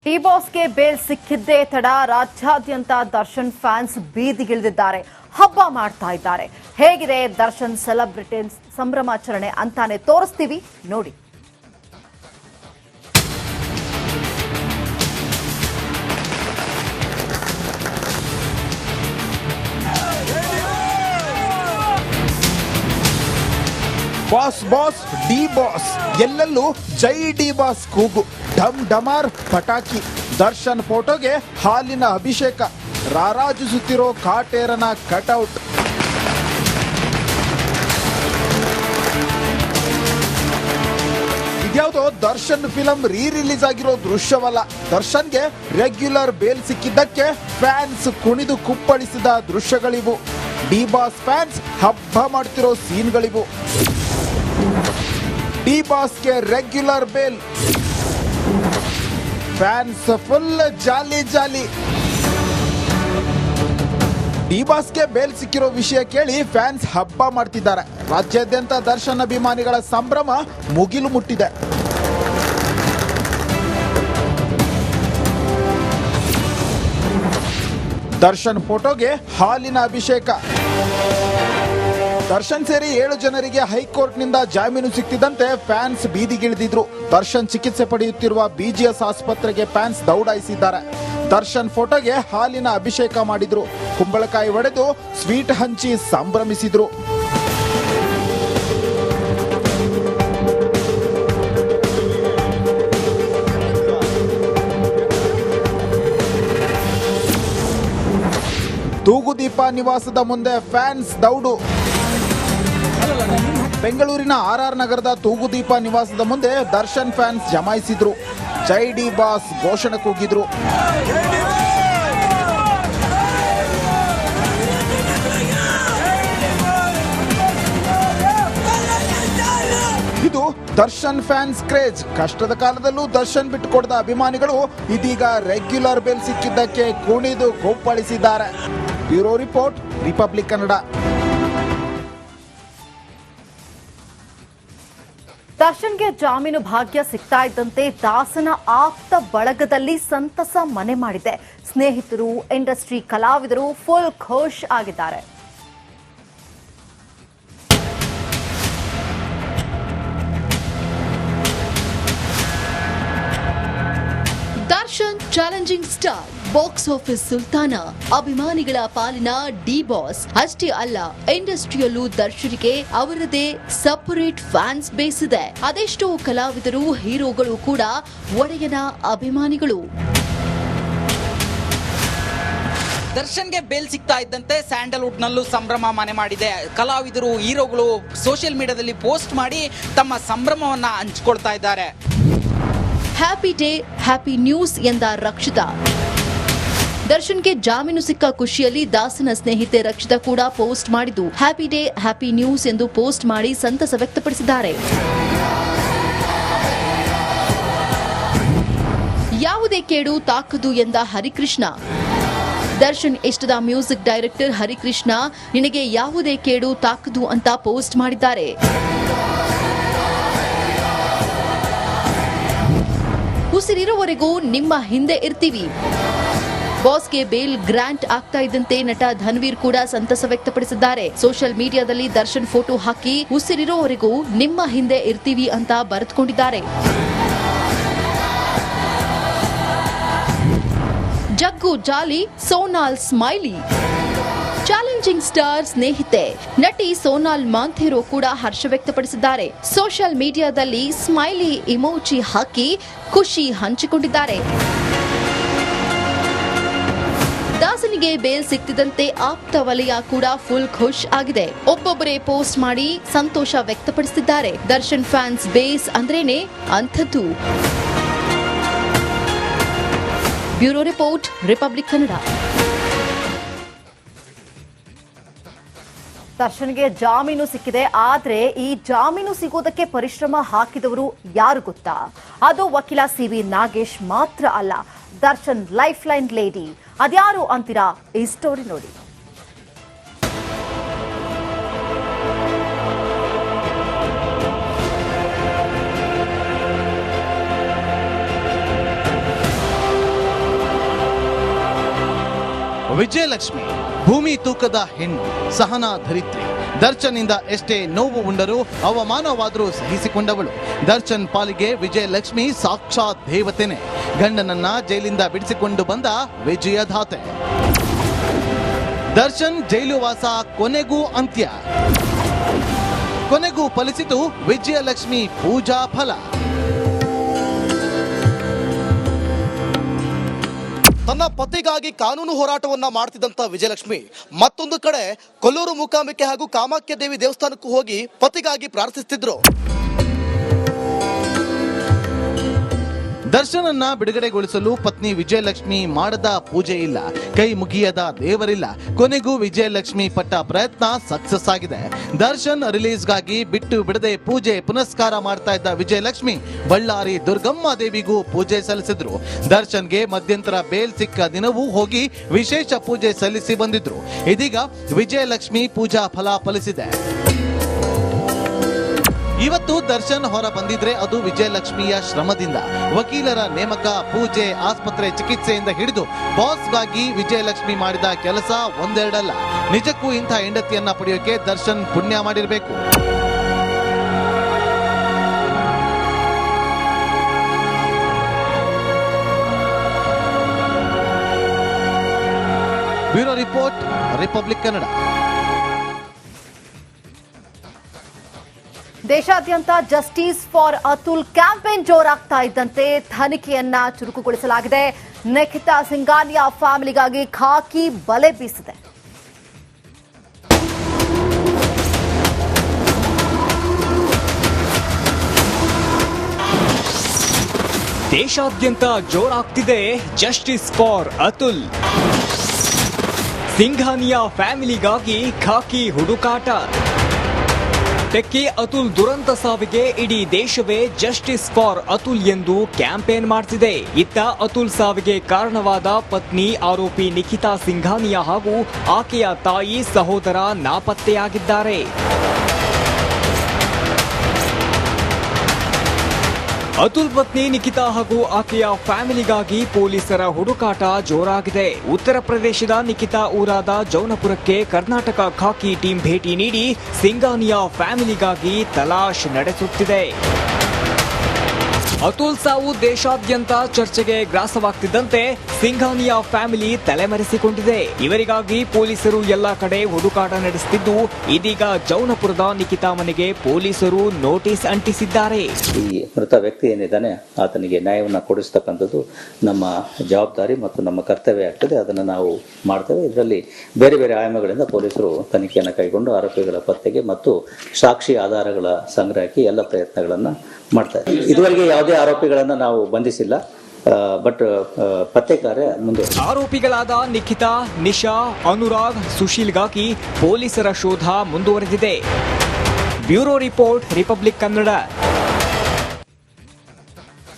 D ಬಾಸ್ಗೆ bale ಸಿಕ್ಕಿದ್ದೇ ತಡ ರಾಜ್ಯಾದ್ಯಂತ ದರ್ಶನ್ ಫ್ಯಾನ್ಸ್ ಬೀದಿಗಿಳಿದಿದ್ದಾರೆ, ಹಬ್ಬ ಮಾಡ್ತಾ ಇದ್ದಾರೆ. ಹೇಗಿದೆ ದರ್ಶನ್ ಸೆಲೆಬ್ರಿಟೀಸ್ ಸಂಭ್ರಮಾಚರಣೆ ಅಂತಾನೆ ತೋರಿಸ್ತೀವಿ ನೋಡಿ. ಬಾಸ್ ಬಾಸ್ ಡಿ ಬಾಸ್, ಎಲ್ಲೆಲ್ಲೂ ಜೈ ಡಿ ಬಾಸ್ ಕೂಗು, ಢಮ್ ಢಮಾರ್ ಪಟಾಕಿ. ದರ್ಶನ್ ಫೋಟೋಗೆ ಹಾಲಿನ ಅಭಿಷೇಕ, ರಾರಾಜಿಸುತ್ತಿರೋ ಕಾಟೇರನ ಕಟೌಟ್. ಇದ್ಯಾವುದೋ ದರ್ಶನ್ ಫಿಲಂ ರಿಲೀಸ್ ಆಗಿರೋ ದೃಶ್ಯವಲ್ಲ. ದರ್ಶನ್ಗೆ ರೆಗ್ಯುಲರ್ ಬೇಲ್ ಸಿಕ್ಕಿದ್ದಕ್ಕೆ ಫ್ಯಾನ್ಸ್ ಕುಣಿದು ಕುಪ್ಪಳಿಸಿದ ದೃಶ್ಯಗಳಿವು. ಡಿ ಬಾಸ್ ಫ್ಯಾನ್ಸ್ ಹಬ್ಬ ಮಾಡ್ತಿರೋ ಸೀನ್ಗಳಿವು. ಡಿ ಬಾಸ್ಗೆ regular bail, fans full jolly jolly. D ಬಾಸ್ಗೆ ಬೇಲ್ ಸಿಕ್ಕಿರೋ ವಿಷಯ ಕೇಳಿ ಫ್ಯಾನ್ಸ್ ಹಬ್ಬ ಮಾಡ್ತಿದ್ದಾರೆ. ರಾಜ್ಯಾದ್ಯಂತ ದರ್ಶನ್ ಅಭಿಮಾನಿಗಳ ಸಂಭ್ರಮ ಮುಗಿಲು ಮುಟ್ಟಿದೆ. ದರ್ಶನ್ ಫೋಟೋಗೆ ಹಾಲಿನ ಅಭಿಷೇಕ. ದರ್ಶನ್ ಸೇರಿ 7 ಜನರಿಗೆ ಹೈಕೋರ್ಟ್ನಿಂದ ಜಾಮೀನು ಸಿಕ್ತಿದ್ದಂತೆ ಫ್ಯಾನ್ಸ್ ಬೀದಿಗಿಳಿದಿದ್ರು. ದರ್ಶನ್ ಚಿಕಿತ್ಸೆ ಪಡೆಯುತ್ತಿರುವ ಬಿಜಿಎಸ್ ಆಸ್ಪತ್ರೆಗೆ ಫ್ಯಾನ್ಸ್ ದೌಡಾಯಿಸಿದ್ದಾರೆ. ದರ್ಶನ್ ಫೋಟೋಗೆ ಹಾಲಿನ ಅಭಿಷೇಕ ಮಾಡಿದ್ರು, ಕುಂಬಳಕಾಯಿ ಒಡೆದು ಸ್ವೀಟ್ ಹಂಚಿ ಸಂಭ್ರಮಿಸಿದ್ರು. ತೂಗುದೀಪ ನಿವಾಸದ ಮುಂದೆ ಫ್ಯಾನ್ಸ್ ದೌಡು. ಬೆಂಗಳೂರಿನ RR ನಗರದ ತೂಗುದೀಪ ನಿವಾಸದ ಮುಂದೆ ದರ್ಶನ್ ಫ್ಯಾನ್ಸ್ ಜಮಾಯಿಸಿದ್ರು. ಜೈ ಡಿ ಬಾಸ್ ಘೋಷಣೆ ಕೂಗಿದ್ರು. ಇದು ದರ್ಶನ್ ಫ್ಯಾನ್ಸ್ ಕ್ರೇಜ್. ಕಷ್ಟದ ಕಾಲದಲ್ಲೂ ದರ್ಶನ್ ಬಿಟ್ಟುಕೊಡದ ಅಭಿಮಾನಿಗಳು ಇದೀಗ ರೆಗ್ಯುಲರ್ ಬೇಲ್ ಸಿಕ್ಕಿದ್ದಕ್ಕೆ ಕುಣಿದು ಕುಪ್ಪಳಿಸಿದ್ದಾರೆ. Bureau report, Republic Kannada. ದರ್ಶನ್ಗೆ ಜಾಮೀನು ಭಾಗ್ಯ ಸಿಗ್ತಾ ಇದ್ದಂತೆ ದಾಸನ ಆಪ್ತ ಬಳಗದಲ್ಲಿ ಸಂತಸ ಮನೆ ಮಾಡಿದೆ. ಸ್ನೇಹಿತರು, ಇಂಡಸ್ಟ್ರಿ ಕಲಾವಿದರು ಫುಲ್ ಖುಷ್ ಆಗಿದ್ದಾರೆ. Darshan challenging star, box office ಸುಲ್ತಾನ, ಅಭಿಮಾನಿಗಳ ಪಾಲಿನ ಡಿ ಬಾಸ್ ಅಷ್ಟೇ ಅಲ್ಲ, ಇಂಡಸ್ಟ್ರಿಯಲ್ಲೂ ದರ್ಶನ್ಗೆ ಅವರದೇ ಸಪರೇಟ್ ಫ್ಯಾನ್ಸ್ ಬೇಸ್ ಇದೆ. ಅದೆಷ್ಟೋ ಕಲಾವಿದರು, ಹೀರೋಗಳು ಕೂಡ ಒಡೆಯನ ಅಭಿಮಾನಿಗಳು. ದರ್ಶನ್ಗೆ ಬೇಲ್ ಸಿಗ್ತಾ ಇದ್ದಂತೆ ಸ್ಯಾಂಡಲ್ವುಡ್ ನಲ್ಲೂ ಸಂಭ್ರಮ ಮನೆ ಮಾಡಿದೆ. ಕಲಾವಿದರು, ಹೀರೋಗಳು ಸೋಷಿಯಲ್ ಮೀಡಿಯಾದಲ್ಲಿ ಪೋಸ್ಟ್ ಮಾಡಿ ತಮ್ಮ ಸಂಭ್ರಮವನ್ನ ಹಂಚಿಕೊಳ್ತಾ ಇದ್ದಾರೆ. ಹ್ಯಾಪಿ ಡೇ, ಹ್ಯಾಪಿ ನ್ಯೂಸ್ ಎಂದ ರಕ್ಷಿತಾ. ದರ್ಶನ್ಗೆ ಜಾಮೀನು ಸಿಕ್ಕ ಖುಷಿಯಲ್ಲಿ ದಾಸನ ಸ್ನೇಹಿತೆ ರಕ್ಷಿತಾ ಕೂಡ ಪೋಸ್ಟ್ ಮಾಡಿದ್ದು ಹ್ಯಾಪಿ ಡೇ, ಹ್ಯಾಪಿ ನ್ಯೂಸ್ ಎಂದು ಪೋಸ್ಟ್ ಮಾಡಿ ಸಂತಸ ವ್ಯಕ್ತಪಡಿಸಿದ್ದಾರೆ. ಯಾವುದೇ ಕೇಡು ತಾಕದು ಎಂದ ಹರಿಕೃಷ್ಣ. ದರ್ಶನ್ ಇಷ್ಟದ ಮ್ಯೂಸಿಕ್ ಡೈರೆಕ್ಟರ್ ಹರಿಕೃಷ್ಣ ನಿನಗೆ ಯಾವುದೇ ಕೇಡು ತಾಕದು ಅಂತ ಪೋಸ್ಟ್ ಮಾಡಿದ್ದಾರೆ. ಉಸಿರಿರುವವರೆಗೂ ನಿಮ್ಮ ಹಿಂದೆ ಇರ್ತೀವಿ. ಬಾಸ್ಗೆ ಬೇಲ್ ಗ್ರಾಂಟ್ ಆಗ್ತಾ ಇದ್ದಂತೆ ನಟ ಧನ್ವೀರ್ ಕೂಡ ಸಂತಸ ವ್ಯಕ್ತಪಡಿಸಿದ್ದಾರೆ. ಸೋಷಿಯಲ್ ಮೀಡಿಯಾದಲ್ಲಿ ದರ್ಶನ್ ಫೋಟೋ ಹಾಕಿ ಉಸಿರಿರೋವರೆಗೂ ನಿಮ್ಮ ಹಿಂದೆ ಇರ್ತೀವಿ ಅಂತ ಬರೆದುಕೊಂಡಿದ್ದಾರೆ. ಜಗ್ಗು ಜಾಲಿ, ಸೋನಾಲ್ ಸ್ಮೈಲಿ. ಚಾಲೆಂಜಿಂಗ್ ಸ್ಟಾರ್ ಸ್ನೇಹಿತೆ ನಟಿ ಸೋನಾಲ್ ಮಾಂಥೇರೋ ಕೂಡ ಹರ್ಷ ವ್ಯಕ್ತಪಡಿಸಿದ್ದಾರೆ. ಸೋಷಿಯಲ್ ಮೀಡಿಯಾದಲ್ಲಿ ಸ್ಮೈಲಿ ಇಮೋಜಿ ಹಾಕಿ ಖುಷಿ ಹಂಚಿಕೊಂಡಿದ್ದಾರೆ. ದಾಸನಿಗೆ ಬೇಲ್ ಸಿಕ್ತಿದ್ದಂತೆ ಆಪ್ತ ವಲಯ ಕೂಡ ಫುಲ್ ಖುಷ್ ಆಗಿದೆ. ಒಬ್ಬೊಬ್ಬರೇ ಪೋಸ್ಟ್ ಮಾಡಿ ಸಂತೋಷ ವ್ಯಕ್ತಪಡಿಸಿದ್ದಾರೆ. ದರ್ಶನ್ ಫ್ಯಾನ್ಸ್ ಬೇಸ್ ಅಂದ್ರೇನೆ ಅಂಥದ್ದು. Bureau report, Republic Kannada. ದರ್ಶನ್ಗೆ ಜಾಮೀನು ಸಿಕ್ಕಿದೆ. ಆದ್ರೆ ಈ ಜಾಮೀನು ಸಿಗೋದಕ್ಕೆ ಪರಿಶ್ರಮ ಹಾಕಿದವರು ಯಾರು ಗೊತ್ತಾ? ಅದು ವಕೀಲ CV ನಾಗೇಶ್ ಮಾತ್ರ ಅಲ್ಲ, ದರ್ಶನ್ ಲೈಫ್ ಲೈನ್ ಲೇಡಿ. ಅದ್ಯಾರು ಅಂತೀರಾ? ಈ ಸ್ಟೋರಿ ನೋಡಿ. ವಿಜಯಲಕ್ಷ್ಮಿ ಭೂಮಿ ತೂಕದ ಹೆಣ್ಣು, ಸಹನಾ ಧರಿತ್ರಿ. ದರ್ಶನ್ನಿಂದ ಎಷ್ಟೇ ನೋವು ಉಂಡರೂ ಅವಮಾನವಾದರೂ ಸಹಿಸಿಕೊಂಡವಳು. ದರ್ಶನ್ ಪಾಲಿಗೆ ವಿಜಯಲಕ್ಷ್ಮಿ ಸಾಕ್ಷಾತ್ ದೇವತೆನೆ. ಗಂಡನನ್ನ ಜೈಲಿಂದ ಬಿಡಿಸಿಕೊಂಡು ಬಂದ ವಿಜಯದಾತೆ. ದರ್ಶನ್ ಜೈಲುವಾಸ ಕೊನೆಗೂ ಅಂತ್ಯ. ಕೊನೆಗೂ ಫಲಿಸಿತು ವಿಜಯಲಕ್ಷ್ಮಿ ಪೂಜಾ ಫಲ. ತನ್ನ ಪತಿಗಾಗಿ ಕಾನೂನು ಹೋರಾಟವನ್ನ ಮಾಡ್ತಿದ್ದಂತ ವಿಜಯಲಕ್ಷ್ಮಿ ಮತ್ತೊಂದು ಕಡೆ ಕೊಲ್ಲೂರು ಮೂಕಾಂಬಿಕೆ ಹಾಗೂ ಕಾಮಾಖ್ಯ ದೇವಿ ದೇವಸ್ಥಾನಕ್ಕೂ ಹೋಗಿ ಪತಿಗಾಗಿ ಪ್ರಾರ್ಥಿಸುತ್ತಿದ್ರು. ದರ್ಶನನ್ನ ಬಿಡುಗಡೆಗೊಳಿಸಲು ಪತ್ನಿ ವಿಜಯಲಕ್ಷ್ಮಿ ಮಾಡದ ಪೂಜೆ ಇಲ್ಲ, ಕೈ ಮುಗಿಯದ ದೇವರಿಲ್ಲ. ಕೊನೆಗೂ ವಿಜಯಲಕ್ಷ್ಮಿ ಪಟ್ಟ ಪ್ರಯತ್ನ ಸಕ್ಸಸ್ ಆಗಿದೆ. ದರ್ಶನ್ ರಿಲೀಸ್ಗಾಗಿ ಬಿಟ್ಟು ಬಿಡದೆ ಪೂಜೆ ಪುನಸ್ಕಾರ ಮಾಡ್ತಾ ಇದ್ದ ವಿಜಯಲಕ್ಷ್ಮಿ ಬಳ್ಳಾರಿ ದುರ್ಗಮ್ಮ ದೇವಿಗೂ ಪೂಜೆ ಸಲ್ಲಿಸಿದ್ರು. ದರ್ಶನ್ಗೆ ಮಧ್ಯಂತರ ಬೇಲ್ ಸಿಕ್ಕ ದಿನವೂ ಹೋಗಿ ವಿಶೇಷ ಪೂಜೆ ಸಲ್ಲಿಸಿ ಬಂದಿದ್ರು. ಇದೀಗ ವಿಜಯಲಕ್ಷ್ಮಿ ಪೂಜಾ ಫಲ ಫಲಿಸಿದೆ. ಇವತ್ತು ದರ್ಶನ್ ಹೊರ ಬಂದಿದ್ರೆ ಅದು ವಿಜಯಲಕ್ಷ್ಮಿಯ ಶ್ರಮದಿಂದ. ವಕೀಲರ ನೇಮಕ, ಪೂಜೆ, ಆಸ್ಪತ್ರೆ ಚಿಕಿತ್ಸೆಯಿಂದ ಹಿಡಿದು ಬಾಸ್ಗಾಗಿ ವಿಜಯಲಕ್ಷ್ಮಿ ಮಾಡಿದ ಕೆಲಸ ಒಂದೆರಡಲ್ಲ. ನಿಜಕ್ಕೂ ಇಂಥ ಹೆಂಡತಿಯನ್ನ ಪಡೆಯೋಕೆ ದರ್ಶನ್ ಪುಣ್ಯ ಮಾಡಿರಬೇಕು. Bureau report, Republic Kannada. ದೇಶಾದ್ಯಂತ ಜಸ್ಟಿಸ್ ಫಾರ್ ಅತುಲ್ ಕ್ಯಾಂಪೇನ್ ಜೋರಾಗ್ತಾ ಇದ್ದಂತೆ ತನಿಖೆಯನ್ನ ಚುರುಕುಗೊಳಿಸಲಾಗಿದೆ. ನಿಖಿತಾ ಸಿಂಘಾನಿಯಾ ಫ್ಯಾಮಿಲಿಗಾಗಿ ಖಾಕಿ ಬಲೆ ಬೀಸಿದೆ. ದೇಶಾದ್ಯಂತ ಜೋರಾಗ್ತಿದೆ ಜಸ್ಟಿಸ್ ಫಾರ್ ಅತುಲ್. ಸಿಂಘಾನಿಯಾ ಫ್ಯಾಮಿಲಿಗಾಗಿ ಖಾಕಿ ಹುಡುಕಾಟ. ಟೆಕ್ಕಿ ಅತುಲ್ ದುರಂತ ಸಾವಿಗೆ ಇಡೀ ದೇಶವೇ ಜಸ್ಟಿಸ್ ಫಾರ್ ಅತುಲ್ ಎಂದು ಕ್ಯಾಂಪೇನ್ ಮಾಡ್ತಿದೆ. ಇತ್ತ ಅತುಲ್ ಸಾವಿಗೆ ಕಾರಣವಾದ ಪತ್ನಿ ಆರೋಪಿ ನಿಖಿತಾ ಸಿಂಘಾನಿಯಾ ಹಾಗೂ ಆಕೆಯ ತಾಯಿ, ಸಹೋದರ ನಾಪತ್ತೆಯಾಗಿದ್ದಾರೆ. ಅತುಲ್ ಪತ್ನಿ ನಿಖಿತಾ ಹಾಗೂ ಆಕೆಯ ಫ್ಯಾಮಿಲಿಗಾಗಿ ಪೊಲೀಸರ ಹುಡುಕಾಟ ಜೋರಾಗಿದೆ. ಉತ್ತರ ಪ್ರದೇಶದ ನಿಖಿತಾ ಊರಾದ ಜೌನಪುರಕ್ಕೆ ಕರ್ನಾಟಕ ಖಾಕಿ ಟೀಮ್ ಭೇಟಿ ನೀಡಿ ಸಿಂಘಾನಿಯಾ ಫ್ಯಾಮಿಲಿಗಾಗಿ ತಲಾಶ್ ನಡೆಸುತ್ತಿದೆ. ಅತುಲ್ ಸಾವು ದೇಶಾದ್ಯಂತ ಚರ್ಚೆಗೆ ಗ್ರಾಸವಾಗ್ತಿದ್ದಂತೆ ಸಿಂಘಾನಿಯಾ ಫ್ಯಾಮಿಲಿ ತಲೆಮರೆಸಿಕೊಂಡಿದೆ. ಇವರಿಗಾಗಿ ಪೊಲೀಸರು ಎಲ್ಲಾ ಕಡೆ ಹುಡುಕಾಟ ನಡೆಸುತ್ತಿದ್ದು, ಇದೀಗ ಜೌನಪುರದ ನಿಖಿತಾ ಮನೆಗೆ ಪೊಲೀಸರು ನೋಟಿಸ್ ಅಂಟಿಸಿದ್ದಾರೆ. ಈ ಮೃತ ವ್ಯಕ್ತಿ ಏನಿದ್ದಾನೆ ಆತನಿಗೆ ನ್ಯಾಯವನ್ನು ಕೊಡಿಸ್ತಕ್ಕಂಥದ್ದು ನಮ್ಮ ಜವಾಬ್ದಾರಿ ಮತ್ತು ನಮ್ಮ ಕರ್ತವ್ಯ ಆಗ್ತದೆ. ಅದನ್ನು ನಾವು ಮಾಡ್ತೇವೆ. ಇದರಲ್ಲಿ ಬೇರೆ ಬೇರೆ ಆಯಾಮಗಳಿಂದ ಪೊಲೀಸರು ತನಿಖೆಯನ್ನು ಕೈಗೊಂಡು ಆರೋಪಿಗಳ ಪತ್ತೆಗೆ ಮತ್ತು ಸಾಕ್ಷಿ ಆಧಾರಗಳ ಸಂಗ್ರಹಕ್ಕೆ ಎಲ್ಲ ಪ್ರಯತ್ನಗಳನ್ನು ಮಾಡ್ತಾರೆ. ಇದುವರೆಗೆ ಯಾವುದೇ ಆರೋಪಿಗಳನ್ನು ನಾವು ಬಂಧಿಸಿಲ್ಲ, ಬಟ್ ಪತ್ತೆ ಕಾರ್ಯ ಮುಂದೆ. ಆರೋಪಿಗಳಾದ ನಿಖಿತಾ, ನಿಶಾ, ಅನುರಾಗ್, ಸುಶೀಲ್ಗಾಗಿ ಪೊಲೀಸರ ಶೋಧ ಮುಂದುವರೆದಿದೆ. Bureau report, Republic Kannada.